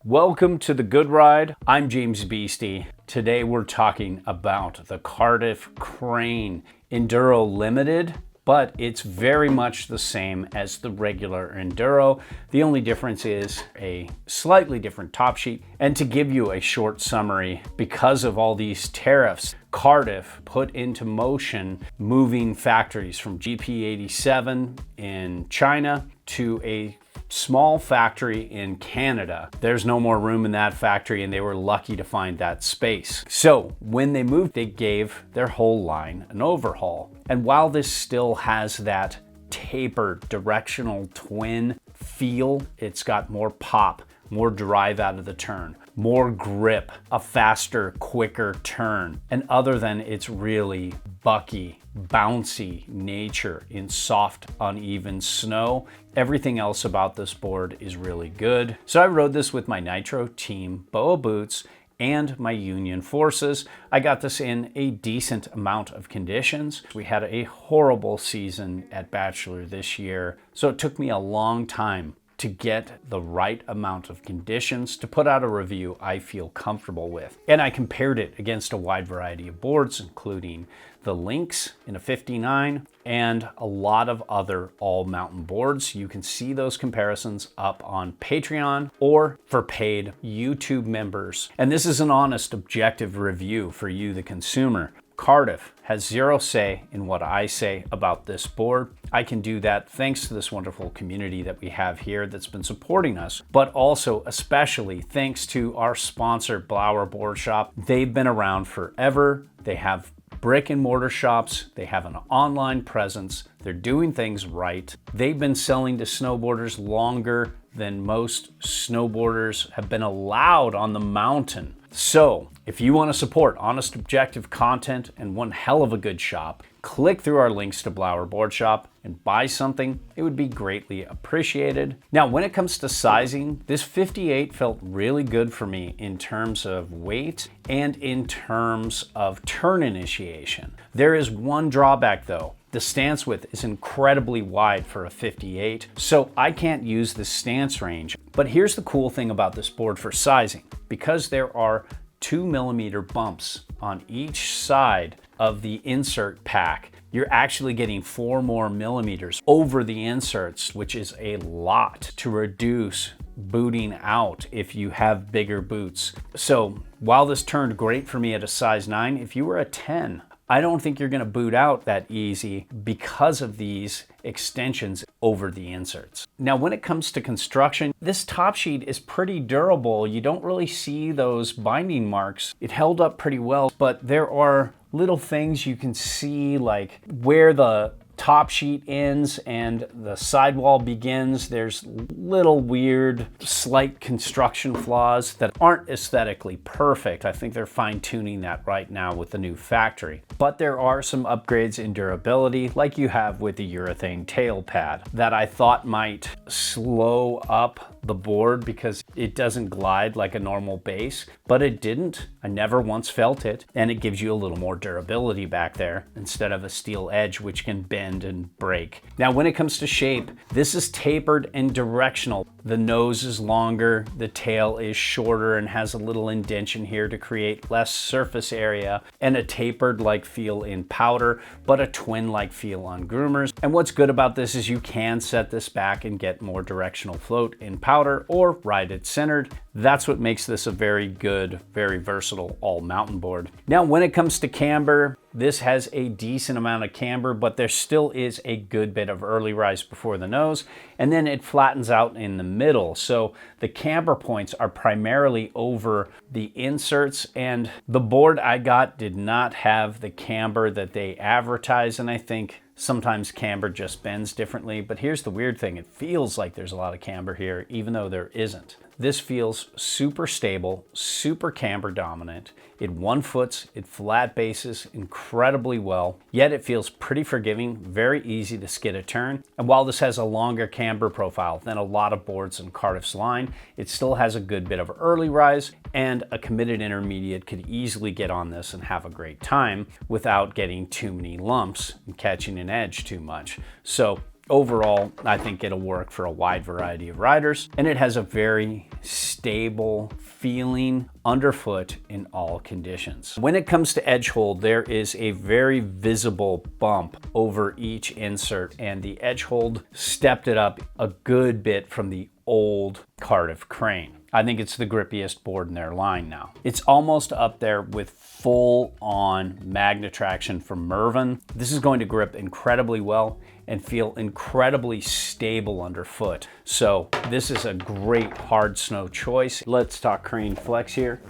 Welcome to The Good Ride. I'm James Beastie. Today we're talking about the Cardiff Crane Enduro Limited, but it's very much the same as the regular Enduro. The only difference is a slightly different top sheet. And to give you a short summary, because of all these tariffs, Cardiff put into motion moving factories from GP87 in China to a small factory in Canada. There's no more room in that factory and they were lucky to find that space. So when they moved, they gave their whole line an overhaul. And while this still has that tapered directional twin feel, it's got more pop, more drive out of the turn, more grip, a faster, quicker turn. And other than its really bucky, bouncy nature in soft, uneven snow, everything else about this board is really good. So I rode this with my Nitro Team BOA boots and my Union Forces. I got this in a decent amount of conditions. We had a horrible season at Bachelor this year, so it took me a long time to get the right amount of conditions to put out a review I feel comfortable with. And I compared it against a wide variety of boards, including the Lynx in a 59 and a lot of other all mountain boards. You can see those comparisons up on Patreon or for paid YouTube members. And this is an honest, objective review for you, the consumer. Cardiff has zero say in what I say about this board. I can do that thanks to this wonderful community that we have here that's been supporting us, but also especially thanks to our sponsor, Blower Board Shop. They've been around forever. They have brick and mortar shops. They have an online presence. They're doing things right. They've been selling to snowboarders longer than most snowboarders have been allowed on the mountain. So if you want to support honest, objective content and one hell of a good shop, click through our links to Blower Board Shop and buy something. It would be greatly appreciated. Now, when it comes to sizing, this 58 felt really good for me in terms of weight and in terms of turn initiation. There is one drawback though. The stance width is incredibly wide for a 58, so I can't use the stance range. But here's the cool thing about this board for sizing. Because there are 2mm bumps on each side of the insert pack, you're actually getting 4 more millimeters over the inserts, which is a lot to reduce booting out if you have bigger boots. So while this turned great for me at a size 9, if you were a 10, I don't think you're gonna boot out that easy because of these extensions over the inserts. Now, when it comes to construction, this top sheet is pretty durable. You don't really see those binding marks. It held up pretty well, but there are little things you can see, like where the top sheet ends and the sidewall begins. There's little weird, slight construction flaws that aren't aesthetically perfect. I think they're fine-tuning that right now with the new factory. But there are some upgrades in durability, like you have with the urethane tail pad, that I thought might slow up the board because it doesn't glide like a normal base, but it didn't. I never once felt it, and it gives you a little more durability back there instead of a steel edge which can bend and break. Now, when it comes to shape, this is tapered and directional. The nose is longer, the tail is shorter and has a little indentation here to create less surface area, and a tapered-like feel in powder, but a twin-like feel on groomers. And what's good about this is you can set this back and get more directional float in powder or ride it centered. That's what makes this a very good, very versatile all mountain board. Now, when it comes to camber, this has a decent amount of camber, but there still is a good bit of early rise before the nose, and then it flattens out in the middle. So the camber points are primarily over the inserts, and the board I got did not have the camber that they advertise, and I think sometimes camber just bends differently. But here's the weird thing. It feels like there's a lot of camber here, even though there isn't. This feels super stable, super camber dominant. It one foots, it flat bases incredibly well, yet it feels pretty forgiving, very easy to skid a turn. And while this has a longer camber profile than a lot of boards in Cardiff's line, it still has a good bit of early rise, and a committed intermediate could easily get on this and have a great time without getting too many lumps and catching an edge too much. So overall, I think it'll work for a wide variety of riders, and it has a very stable feeling underfoot in all conditions. When it comes to edge hold, there is a very visible bump over each insert, and the edge hold stepped it up a good bit from the old Cardiff crane. I think it's the grippiest board in their line now. It's almost up there with full-on magnet traction from Mervin. This is going to grip incredibly well and feel incredibly stable underfoot. So this is a great hard snow choice. Let's talk crane flex here.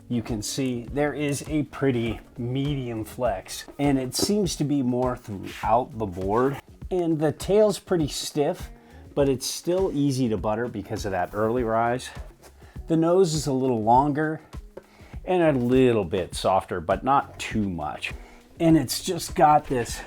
You can see there is a pretty medium flex, and it seems to be more throughout the board. And the tail's pretty stiff, but it's still easy to butter because of that early rise. The nose is a little longer and a little bit softer, but not too much. And it's just got this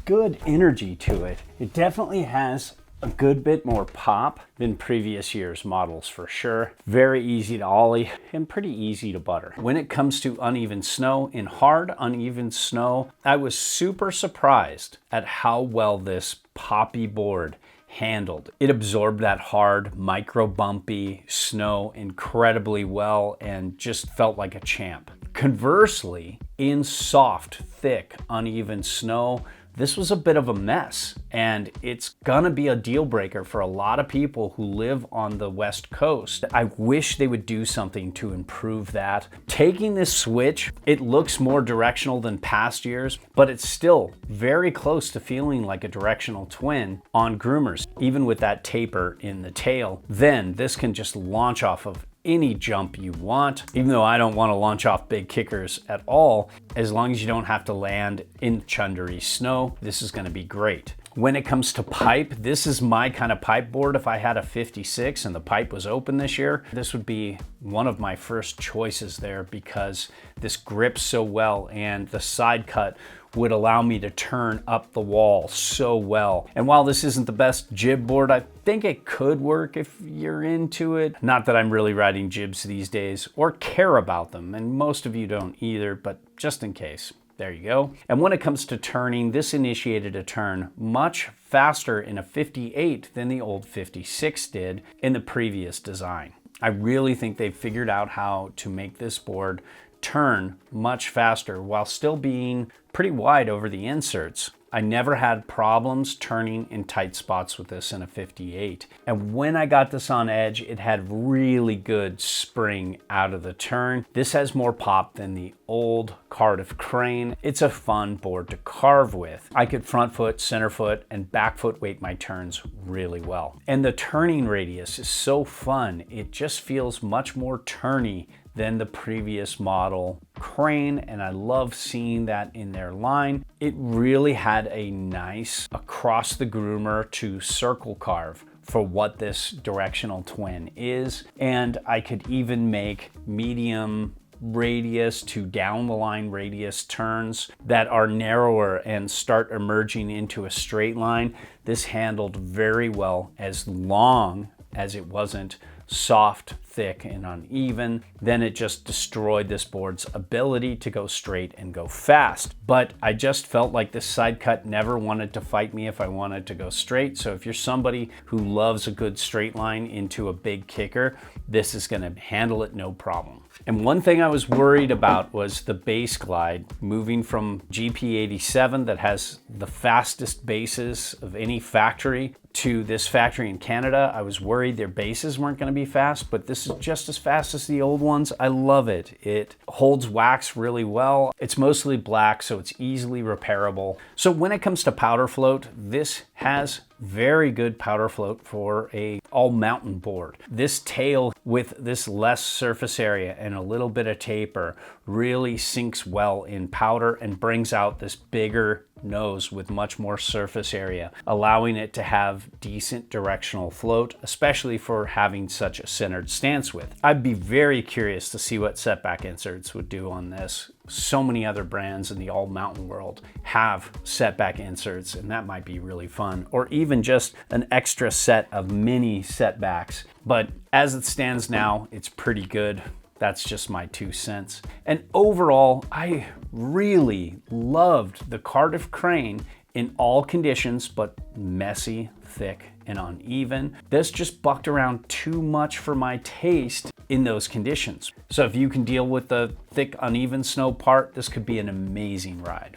good energy to it. It definitely has a good bit more pop than previous year's models for sure. Very easy to ollie and pretty easy to butter. When it comes to uneven snow, in hard uneven snow, I was super surprised at how well this poppy board handled. It absorbed that hard, micro bumpy snow incredibly well and just felt like a champ. Conversely, in soft, thick, uneven snow, this was a bit of a mess, and it's gonna be a deal breaker for a lot of people who live on the West Coast. I wish they would do something to improve that. Taking this switch, it looks more directional than past years, but it's still very close to feeling like a directional twin on groomers, even with that taper in the tail. Then this can just launch off of any jump you want. Even though I don't want to launch off big kickers at all, as long as you don't have to land in chundery snow, this is going to be great. When it comes to pipe, this is my kind of pipe board. If I had a 56 and the pipe was open this year, this would be one of my first choices there because this grips so well, and the side cut would allow me to turn up the wall so well. And while this isn't the best jib board, I think it could work if you're into it. Not that I'm really riding jibs these days or care about them, and most of you don't either, but just in case. There you go. And when it comes to turning, this initiated a turn much faster in a 58 than the old 56 did in the previous design. I really think they've figured out how to make this board turn much faster while still being pretty wide over the inserts. I never had problems turning in tight spots with this in a 58. And when I got this on edge, it had really good spring out of the turn. This has more pop than the old Cardiff crane. It's a fun board to carve with. I could front foot, center foot, and back foot weight my turns really well. And the turning radius is so fun. It just feels much more turny than the previous model crane, and I love seeing that in their line. It really had a nice across the groomer to circle carve for what this directional twin is, and I could even make medium radius to down the line radius turns that are narrower and start emerging into a straight line. This handled very well as long as it wasn't soft, thick, and uneven. Then it just destroyed this board's ability to go straight and go fast. But I just felt like this side cut never wanted to fight me if I wanted to go straight. So if you're somebody who loves a good straight line into a big kicker, this is gonna handle it no problem. And one thing I was worried about was the base glide, moving from GP87 that has the fastest bases of any factory to this factory in Canada. I was worried their bases weren't going to be fast, but this is just as fast as the old ones. I love it. It holds wax really well. It's mostly black, so it's easily repairable. So when it comes to powder float, this has very good powder float for a all mountain board. This tail with this less surface area and a little bit of taper really sinks well in powder and brings out this bigger nose with much more surface area, allowing it to have decent directional float, especially for having such a centered stance width. I'd be very curious to see what Setback inserts would do on this. So many other brands in the all mountain world have Setback inserts, and that might be really fun, or even just an extra set of mini Setbacks. But as it stands now, it's pretty good. That's just my 2 cents. And overall, I really loved the Cardiff crane in all conditions, but messy, thick, and uneven. This just bucked around too much for my taste in those conditions. So if you can deal with the thick, uneven snow part, this could be an amazing ride.